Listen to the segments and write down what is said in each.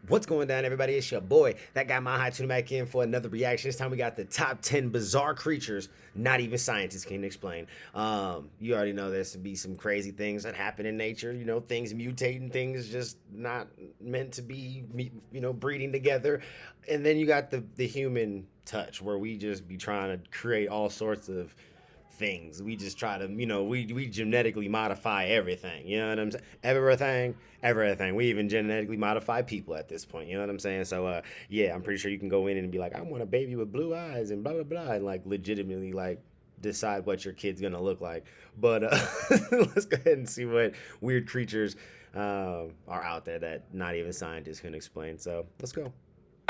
What's going down, everybody? It's your boy, that guy Mahai, tuning back in for another reaction. This time we got the top 10 bizarre creatures not even scientists can explain. You already know there's to be some crazy things that happen in nature. You know, things mutating, things just not meant to be, you know, breeding together. And then you got the human touch, where we just be trying to create all sorts of things. We just try to, you know, we genetically modify everything, you know what I'm saying? Everything. We even genetically modify people at this point, you know what I'm saying? So yeah, I'm pretty sure you can go in and be like, I want a baby with blue eyes and blah blah blah, and like legitimately like decide what your kid's gonna look like. But let's go ahead and see what weird creatures are out there that not even scientists can explain. So let's go.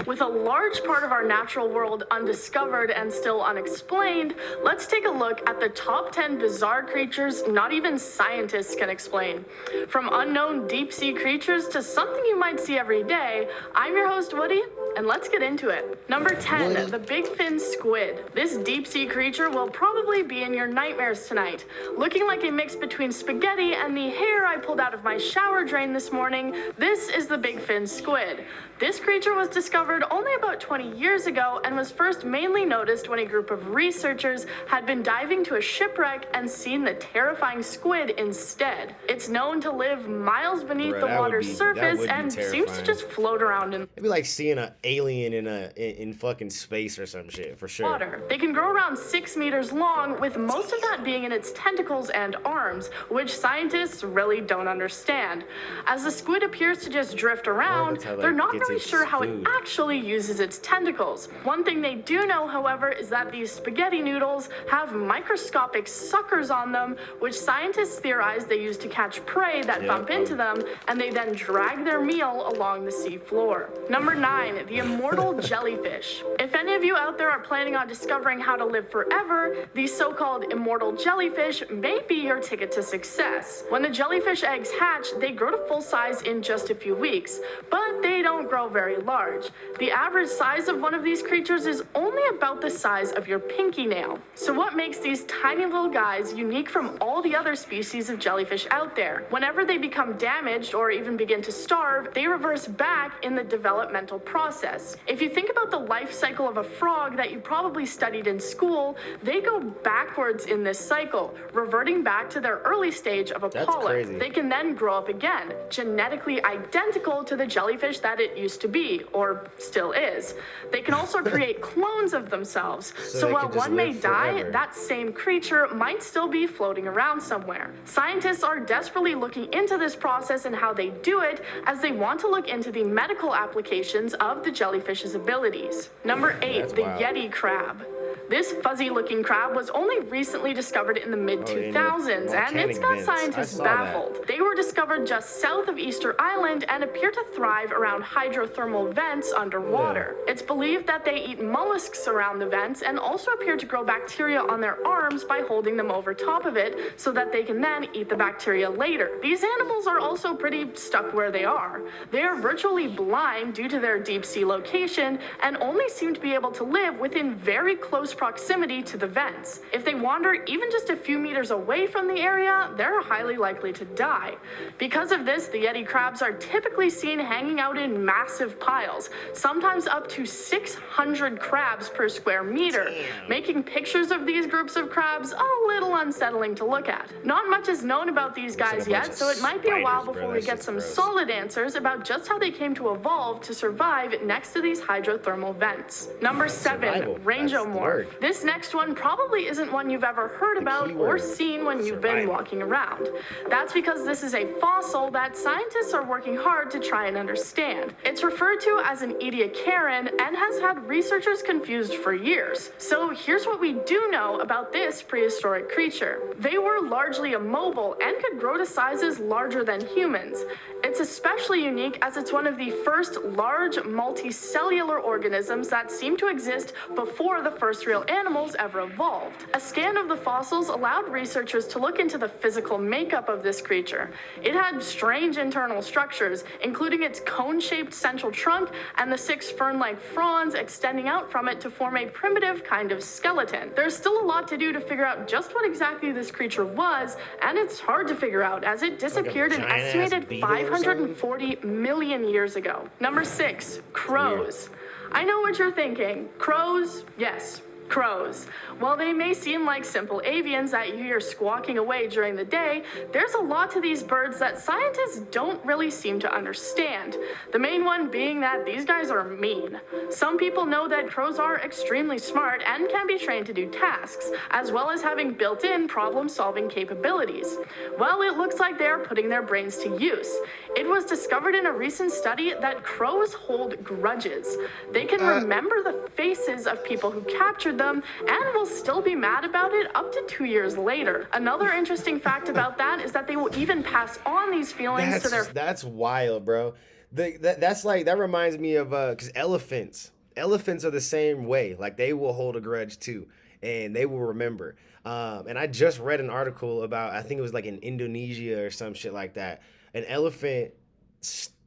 With a large part of our natural world undiscovered and still unexplained, let's take a look at the top 10 bizarre creatures not even scientists can explain. From unknown deep-sea creatures to something you might see every day, I'm your host, Woody, and let's get into it. Number 10, the BIGFIN squid. This deep-sea creature will probably be in your nightmares tonight. Looking like a mix between spaghetti and the hair I pulled out of my shower drain this morning, this is the BIGFIN squid. This creature was discovered only about 20 years ago and was first mainly noticed when a group of researchers had been diving to a shipwreck and seen the terrifying squid instead. It's known to live miles beneath the water's surface and seems to just float around in It'd be like seeing an alien in fucking space or some shit, for sure. Water. They can grow around 6 meters long, with most of that being in its tentacles and arms, which scientists really don't understand. As the squid appears to just drift around, they're not really sure how it actually uses its tentacles. One thing they do know, however, is that these spaghetti noodles have microscopic suckers on them, which scientists theorize they use to catch prey that bump into them, and they then drag their meal along the sea floor. Number 9, the immortal jellyfish. If any of you out there are planning on discovering how to live forever, these so-called immortal jellyfish may be your ticket to success. When the jellyfish eggs hatch, they grow to full size in just a few weeks, but they don't grow very large. The average size of one of these creatures is only about the size of your pinky nail. So what makes these tiny little guys unique from all the other species of jellyfish out there? Whenever they become damaged or even begin to starve, they reverse back in the developmental process. If you think about the life cycle of a frog that you probably studied in school, they go backwards in this cycle, reverting back to their early stage of a polyp. They can then grow up again, genetically identical to the jellyfish that it used to be, or still is. They can also create clones of themselves, so while one may die, that same creature might still be floating around somewhere. Scientists are desperately looking into this process and how they do it, as they want to look into the medical applications of the jellyfish's abilities. Number 8, the YETI crab. This fuzzy-looking crab was only recently discovered in the mid-2000s, and it's got scientists baffled. They were discovered just south of Easter Island and appear to thrive around hydrothermal vents underwater. It's believed that they eat mollusks around the vents and also appear to grow bacteria on their arms by holding them over top of it so that they can then eat the bacteria later. These animals are also pretty stuck where they are. They are virtually blind due to their deep-sea location and only seem to be able to live within very close proximity to the vents. If they wander even just a few meters away from the area, they're highly likely to die. Because of this, the YETI crabs are typically seen hanging out in massive piles, sometimes up to 600 crabs per square meter, making pictures of these groups of crabs a little unsettling to look at. Not much is known about these guys yet, so it might be a while before we get some solid answers about just how they came to evolve to survive next to these hydrothermal vents. Number 7, rangeomorph. This next one probably isn't one you've ever heard about or seen when you've been walking around. That's because this is a fossil that scientists are working hard to try and understand. It's referred to as an Ediacaran and has had researchers confused for years. So here's what we do know about this prehistoric creature. They were largely immobile and could grow to sizes larger than humans. It's especially unique as it's one of the first large multicellular organisms that seem to exist before the first real terrestrial animals ever evolved. A scan of the fossils allowed researchers to look into the physical makeup of this creature. It had strange internal structures, including its cone-shaped central trunk and the 6 fern-like fronds extending out from it to form a primitive kind of skeleton. There's still a lot to do to figure out just what exactly this creature was, and it's hard to figure out as it disappeared an estimated 540 million years ago. Number 6, crows. I know what you're thinking. Crows? Yes, crows. While they may seem like simple avians that you hear squawking away during the day, there's a lot to these birds that scientists don't really seem to understand. The main one being that these guys are mean. Some people know that crows are extremely smart and can be trained to do tasks, as well as having built-in problem-solving capabilities. Well, it looks like they're putting their brains to use. It was discovered in a recent study that crows hold grudges. They can remember the faces of people who captured them and will still be mad about it up to 2 years later. Another interesting fact about that is that they will even pass on these feelings to their... That's wild, bro. That reminds me of because elephants are the same way. Like, they will hold a grudge too, and they will remember. And I just read an article about, I think it was like in Indonesia or some shit like that. An elephant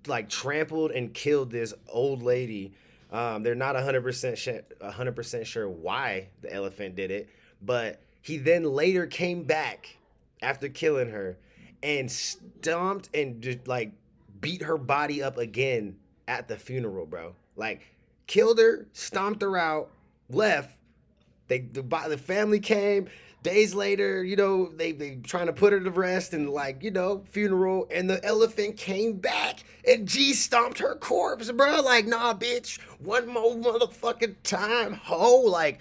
like trampled and killed this old lady. They're not 100% sure why the elephant did it, but he then later came back after killing her and stomped and just like beat her body up again at the funeral, bro. Like, killed her, stomped her out, left. The family came. Days later, you know, they trying to put her to rest and, like, you know, funeral, and the elephant came back and stomped her corpse, bro. Like, nah, bitch, one more motherfucking time, ho. Like,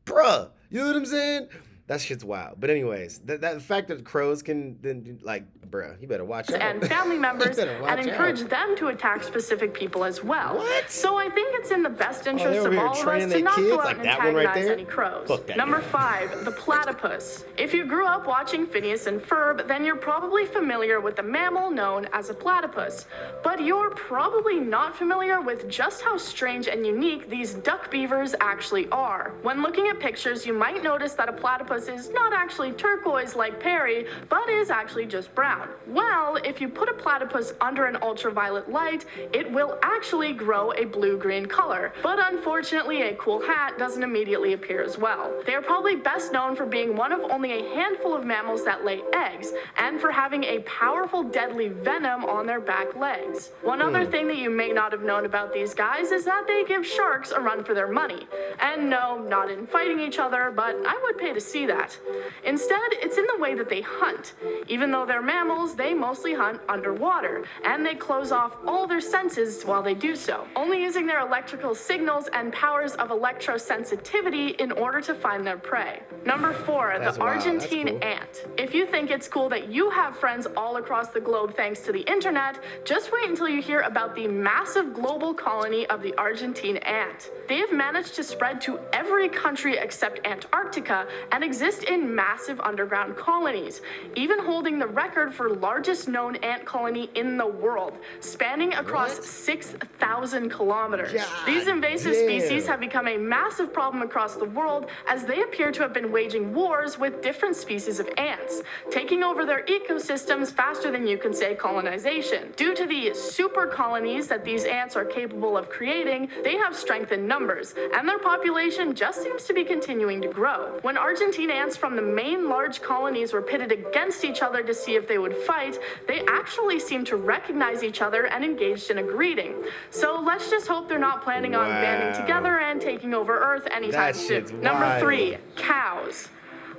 bruh, you know what I'm saying? That shit's wild. But anyways, the fact that crows can then, like, bruh, you better watch out. And family members and encourage them to attack specific people as well. What? So I think it's in the best interest of all of us to not go out and antagonize any crows. Number 5, the platypus. If you grew up watching Phineas and Ferb, then you're probably familiar with the mammal known as a platypus. But you're probably not familiar with just how strange and unique these duck beavers actually are. When looking at pictures, you might notice that a platypus is not actually turquoise like Perry, but is actually just brown. Well, if you put a platypus under an ultraviolet light, it will actually grow a blue-green color. But unfortunately, a cool hat doesn't immediately appear as well. They are probably best known for being one of only a handful of mammals that lay eggs, and for having a powerful deadly venom on their back legs. One other thing that you may not have known about these guys is that they give sharks a run for their money. And no, not in fighting each other, but I would pay to see that. Instead, it's in the way that they hunt. Even though they're mammals, they mostly hunt underwater, and they close off all their senses while they do so, only using their electrical signals and powers of electrosensitivity in order to find their prey. Number 4, the Argentine ant. If you think it's cool that you have friends all across the globe thanks to the internet, just wait until you hear about the massive global colony of the Argentine ant. They have managed to spread to every country except Antarctica and exist in massive underground colonies, even holding the record for largest known ant colony in the world, spanning across 6,000 kilometers. These invasive species have become a massive problem across the world as they appear to have been waging wars with different species of ants, taking over their ecosystems faster than you can say colonization. Due to the super colonies that these ants are capable of creating, they have strength in numbers, and their population just seems to be continuing to grow. When Argentine ants from the main large colonies were pitted against each other to see if they would fight, they actually seemed to recognize each other and engaged in a greeting. So let's just hope they're not planning on banding together and taking over Earth anytime soon. Number 3, cows.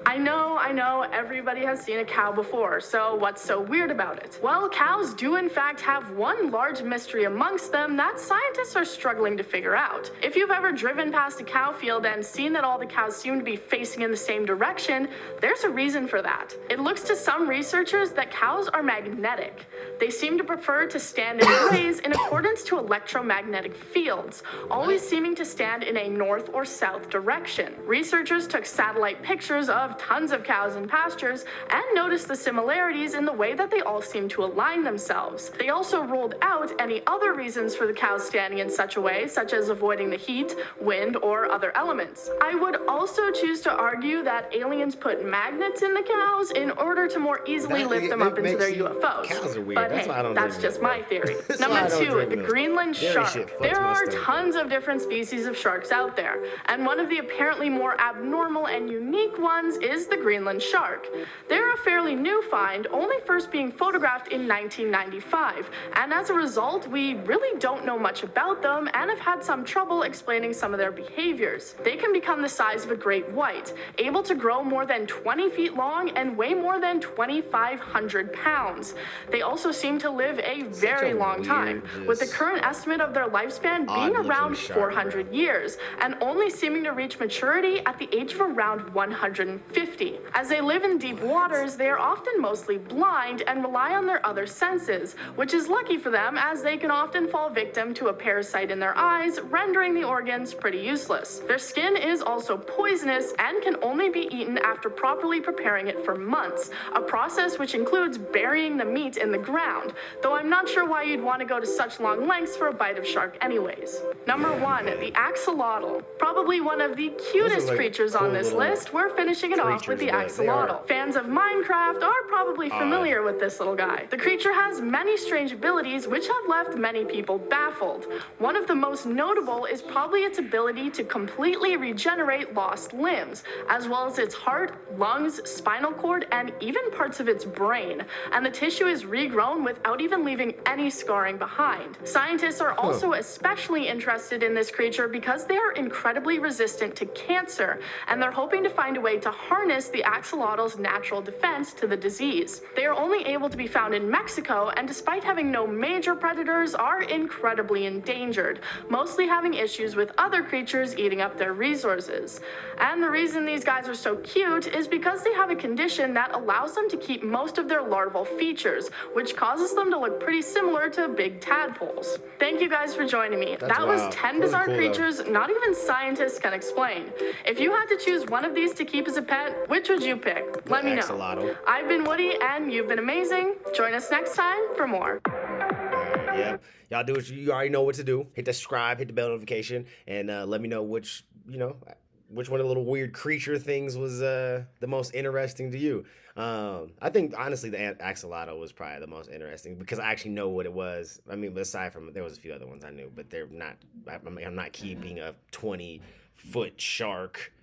I know, everybody has seen a cow before, so what's so weird about it? Well, cows do in fact have one large mystery amongst them that scientists are struggling to figure out. If you've ever driven past a cow field and seen that all the cows seem to be facing in the same direction, there's a reason for that. It looks to some researchers that cows are magnetic. They seem to prefer to stand and graze in accordance to electromagnetic fields, always seeming to stand in a north or south direction. Researchers took satellite pictures of of tons of cows in pastures and noticed the similarities in the way that they all seem to align themselves. They also ruled out any other reasons for the cows standing in such a way, such as avoiding the heat, wind, or other elements. I would also choose to argue that aliens put magnets in the cows in order to more easily lift them up into their UFOs. Cows are weird. But hey, that's just my theory. Number 2, the Greenland shark. There are tons of different species of sharks out there, and one of the apparently more abnormal and unique ones is the Greenland shark. They're a fairly new find, only first being photographed in 1995, and as a result, we really don't know much about them and have had some trouble explaining some of their behaviors. They can become the size of a great white, able to grow more than 20 feet long and weigh more than 2,500 pounds. They also seem to live a very long time, with the current estimate of their lifespan being around 400 years, and only seeming to reach maturity at the age of around 150. As they live in deep waters, they are often mostly blind and rely on their other senses, which is lucky for them as they can often fall victim to a parasite in their eyes, rendering the organs pretty useless. Their skin is also poisonous and can only be eaten after properly preparing it for months, a process which includes burying the meat in the ground, though I'm not sure why you'd want to go to such long lengths for a bite of shark anyways. Number 1, the axolotl. Probably one of the cutest creatures on this list. We're finishing it off with the axolotl. Fans of Minecraft are probably familiar with this little guy. The creature has many strange abilities which have left many people baffled. One of the most notable is probably its ability to completely regenerate lost limbs, as well as its heart, lungs, spinal cord, and even parts of its brain, and the tissue is regrown without even leaving any scarring behind. Scientists are also especially interested in this creature because they are incredibly resistant to cancer, and they're hoping to find a way to harness the axolotl's natural defense to the disease. They are only able to be found in Mexico, and despite having no major predators, are incredibly endangered, mostly having issues with other creatures eating up their resources. And the reason these guys are so cute is because they have a condition that allows them to keep most of their larval features, which causes them to look pretty similar to big tadpoles. Thank you guys for joining me. That was 10 bizarre creatures not even scientists can explain. If you had to choose one of these to keep as a pet, which would you pick? Let me know. Axolotl. I've been Woody, and you've been amazing. Join us next time for more. Yeah, y'all do what you already know what to do. Hit the subscribe, hit the bell notification, and let me know which one of the little weird creature things was the most interesting to you. I think honestly the axolotl was probably the most interesting because I actually know what it was. I mean, aside from there was a few other ones I knew, but they're not. I'm not keeping a 20-foot shark.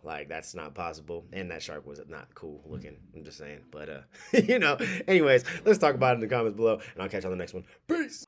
Like that's not possible. And that shark was not cool looking. I'm just saying. But anyways, let's talk about it in the comments below, and I'll catch you on the next one. Peace.